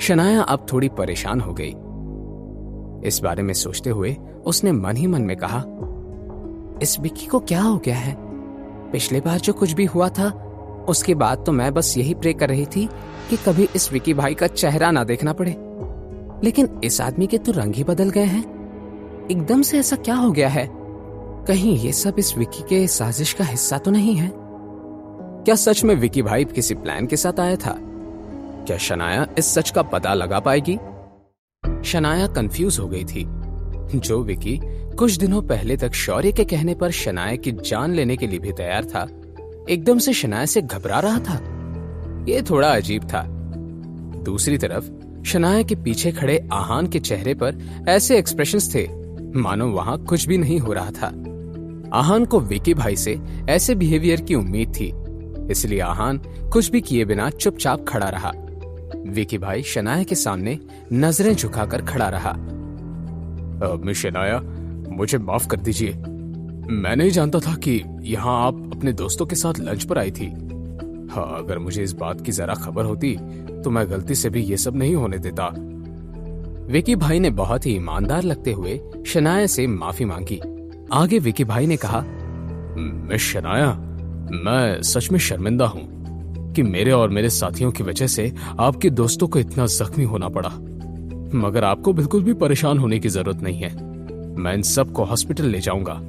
शनाया अब थोड़ी परेशान हो गई। इस बारे में सोचते हुए उसने मन ही मन में कहा, इस विकी को क्या हो गया है? पिछले बार जो कुछ भी हुआ था उसके बाद तो मैं बस यही प्रे कर रही थी कि कभी इस विकी भाई का चेहरा ना देखना पड़े, लेकिन इस आदमी के तो रंग ही बदल गए हैं। एकदम से ऐसा क्या हो गया है? कहीं ये सब इस विकी के साजिश का हिस्सा तो नहीं है? क्या सच में विकी भाई किसी प्लान के साथ आया था? क्या शनाया इस सच का पता लगा पाएगी? शनाया कंफ्यूज हो गई थी। जो विकी कुछ दिनों पहले तक शौर्य के कहने पर शनाया की जान लेने के लिए भी तैयार था, एकदम से शनाया से घबरा रहा था। ये थोड़ा अजीब था। दूसरी तरफ शनाया के पीछे खड़े आहान के चेहरे पर ऐसे एक्सप्रेशंस थे मानो वहां कुछ भी नहीं हो रहा था। आहान को विकी भाई से ऐसे बिहेवियर की उम्मीद थी, इसलिए आहान कुछ भी किए बिना चुपचाप खड़ा रहा। विकी भाई शनाया के सामने नजरें झुकाकर खड़ा रहा। मिस शनाया, मुझे माफ कर दीजिए। मैं नहीं जानता था कि यहाँ आप अपने दोस्तों के साथ लंच पर आई थी। हाँ, अगर मुझे इस बात की जरा खबर होती तो मैं गलती से भी ये सब नहीं होने देता। विकी भाई ने बहुत ही ईमानदार लगते हुए शनाया से माफी मांगी। आगे विकी भाई ने कहा, मिस शनाया, मैं सच में शर्मिंदा हूँ कि मेरे और मेरे साथियों की वजह से आपके दोस्तों को इतना जख्मी होना पड़ा, मगर आपको बिल्कुल भी परेशान होने की जरूरत नहीं है। मैं इन सबको हॉस्पिटल ले जाऊंगा।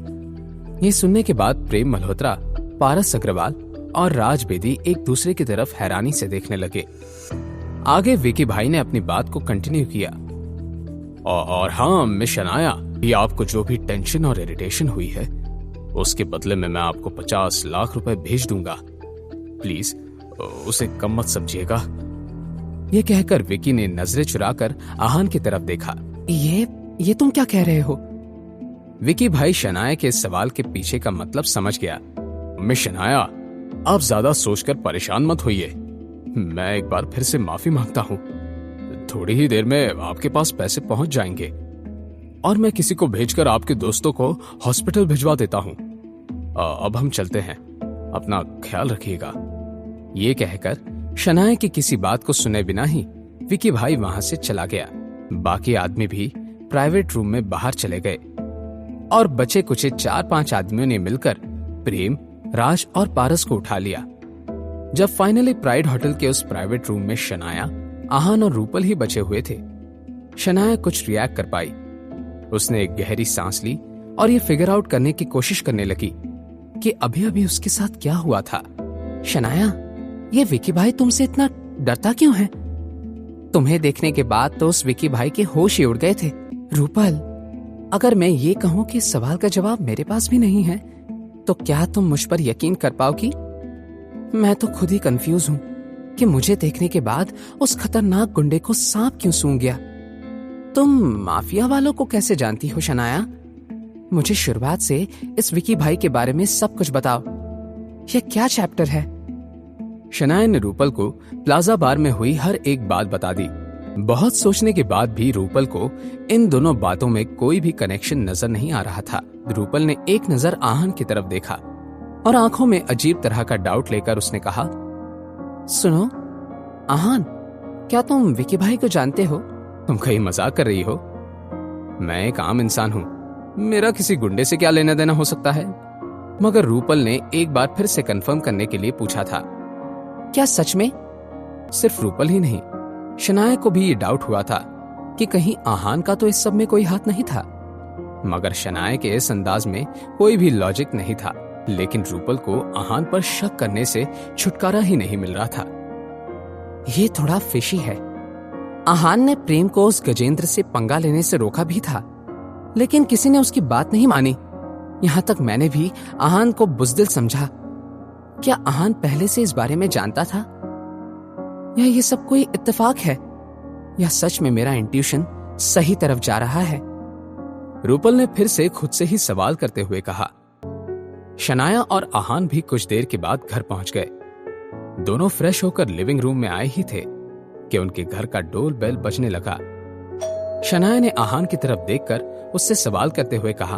ये सुनने के बाद प्रेम मल्होत्रा, पारस अग्रवाल और राज बेदी एक दूसरे की तरफ हैरानी से देखने लगे। आगे विकी भाई ने अपनी बात को कंटिन्यू किया। और हाँ मिस शनाया, ये आपको जो भी टेंशन और इरिटेशन हुई है उसके बदले में मैं आपको 50 लाख रुपए भेज दूंगा। प्लीज उसे कम मत समझिएगा। ये कहकर विकी ने नजरें चुराकर आहान की तरफ देखा। ये तुम क्या कह रहे हो? विकी भाई शनाया के इस सवाल के पीछे का मतलब समझ गया। मिस शनाया, आप ज्यादा सोचकर परेशान मत होइए। मैं एक बार फिर से माफी मांगता हूँ। थोड़ी ही देर में आपके पास पैसे पहुंच जाएंगे और मैं किसी को भेजकर आपके दोस्तों को हॉस्पिटल भिजवा देता हूँ। अब हम चलते हैं, अपना ख्याल रखिएगा। ये कहकर शनाया की किसी बात को सुने बिना ही विकी भाई वहां से चला गया। बाकी आदमी भी प्राइवेट रूम में बाहर चले गए और बचे कुचे 4-5 आदमियों ने मिलकर प्रेम, राज और पारस को उठा लिया। जब फाइनली प्राइड होटल के उस प्राइवेट रूम में शनाया, आहान और रूपल ही बचे हुए थे, शनाया कुछ रिएक्ट कर पाई। उसने एक गहरी सांस ली और ये फिगर आउट करने की कोशिश करने लगी कि अभी अभी उसके साथ क्या हुआ था। शनाया, ये विकी भाई तुमसे इतना डरता क्यों है? तुम्हें देखने के बाद तो उस विकी भाई के होश ही उड़ गए थे। रूपल, अगर मैं ये कहूं कि इस सवाल का जवाब मेरे पास भी नहीं है तो क्या तुम मुझ पर यकीन कर पाओगी? मैं तो खुद ही कंफ्यूज हूं कि मुझे देखने के बाद उस खतरनाक गुंडे को सांप क्यों सूंघ गया। तुम माफिया वालों को कैसे जानती हो शनाया? मुझे शुरुआत से इस विकी भाई के बारे में सब कुछ बताओ। यह क्या चैप्टर है? शनाया ने रूपल को प्लाजा बार में हुई हर एक बात बता दी। बहुत सोचने के बाद भी रूपल को इन दोनों बातों में कोई भी कनेक्शन नजर नहीं आ रहा था। रूपल ने एक नजर आहान की तरफ देखा और आंखों में अजीब तरह का डाउट लेकर उसने कहा, सुनो आहान, क्या तुम विकी भाई को जानते हो? तुम कहीं मजाक कर रही हो? मैं एक आम इंसान हूँ, मेरा किसी गुंडे से क्या लेना देना हो सकता है? मगर रूपल ने एक बार फिर से कंफर्म करने के लिए पूछा था। क्या सच में? सिर्फ रूपल ही नहीं, शनाया को भी ये डाउट हुआ था कि कहीं आहान का तो इस सब में कोई हाथ नहीं था। मगर शनाया के इस अंदाज में कोई भी लॉजिक नहीं था। लेकिन रूपल को आहान पर शक करने से छुटकारा ही नहीं मिल रहा था। ये थोड़ा फिशी है। आहान ने प्रेम को उस गजेंद्र से पंगा लेने से रोका भी था, लेकिन किसी ने उसकी बात नहीं मानी। यहां तक मैंने भी आहान को बुज़दिल समझा। क्या आहान पहले से इस बारे में जानता था? या ये सब कोई इत्तेफाक है? या सच में मेरा इंट्यूशन सही तरफ जा रहा है? रूपल ने फिर से खुद से ही सवाल करते हुए कहा। शनाया और आहान भी कुछ देर के बाद घर पहुंच गए। दोनों फ्रेश होकर लिविंग रूम में आए ही थे कि उनके घर का डोर बेल बजने लगा। शनाया ने आहान की तरफ देखकर उससे सवाल करते हुए कहा,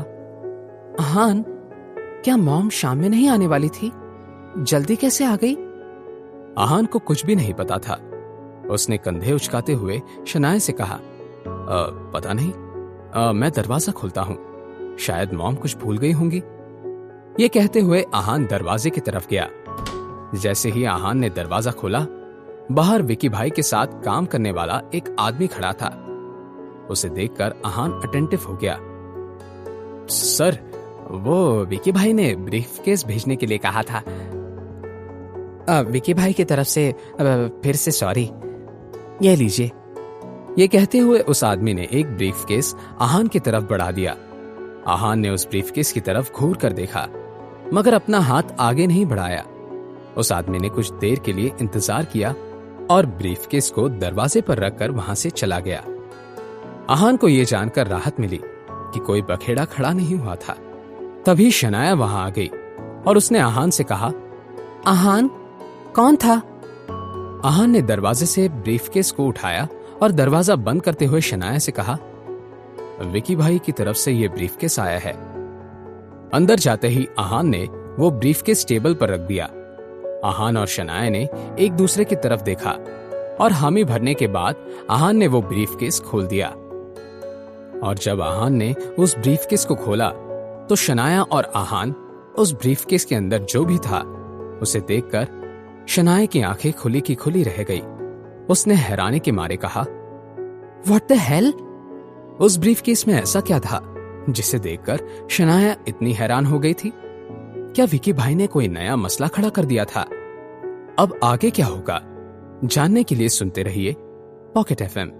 आहान, क्या मॉम शाम में नहीं आने वाली थी? जल्दी कैसे आ गई? आहान को कुछ भी नहीं पता था। उसने कंधे उचकाते हुए शनाया से कहा, पता नहीं, मैं दरवाजा खोलता हूं, शायद मॉम कुछ भूल गई होंगी। ये कहते हुए आहान दरवाजे की तरफ गया। जैसे ही आहान ने दरवाजा खोला, बाहर विकी भाई के साथ काम करने वाला एक आदमी खड़ा था। उसे देखकर आहान अटेंटिव हो गया। सर, वो विकी भाई ने ब्रीफकेस भेजने के लिए कहा था। विकी भाई की तरफ से फिर से सॉरी, ये लीजिए। ये कहते हुए उस आदमी ने एक ब्रीफकेस आहान की तरफ बढ़ा दिया। आहान ने उस ब्रीफकेस की तरफ घूर कर देखा, मगर अपना हाथ आगे नहीं बढ़ाया। उस आदमी ने कुछ देर के लिए इंतजार किया और ब्रीफकेस को दरवाजे पर रखकर वहां से चला गया। आहान को यह जानकर राहत मिली कि कोई बखेड़ा खड़ा नहीं हुआ था। तभी शनाया वहां आ गई और उसने आहान से कहा, आहान, कौन था? आहान ने दरवाजे से ब्रीफकेस को उठाया और दरवाजा बंद करते हुए शनाया से कहा, विकी भाई की तरफ से यह ब्रीफकेस आया है। अंदर जाते ही आहान ने वो ब्रीफकेस टेबल पर रख दिया। आहान और शनाया ने एक दूसरे की तरफ देखा और हामी भरने के बाद आहान ने वो ब्रीफकेस खोल दिया। और जब आहान ने उस ब्रीफकेस को खोला तो शनाया और आहान उस ब्रीफकेस के अंदर जो भी था उसे देखकर शनाया की आंखें खुली की खुली रह गई। उसने हैरानी के मारे कहा, व्हाट द हेल? उस ब्रीफकेस में ऐसा क्या था जिसे देखकर शनाया इतनी हैरान हो गई थी? क्या विकी भाई ने कोई नया मसला खड़ा कर दिया था? अब आगे क्या होगा, जानने के लिए सुनते रहिए पॉकेट FM।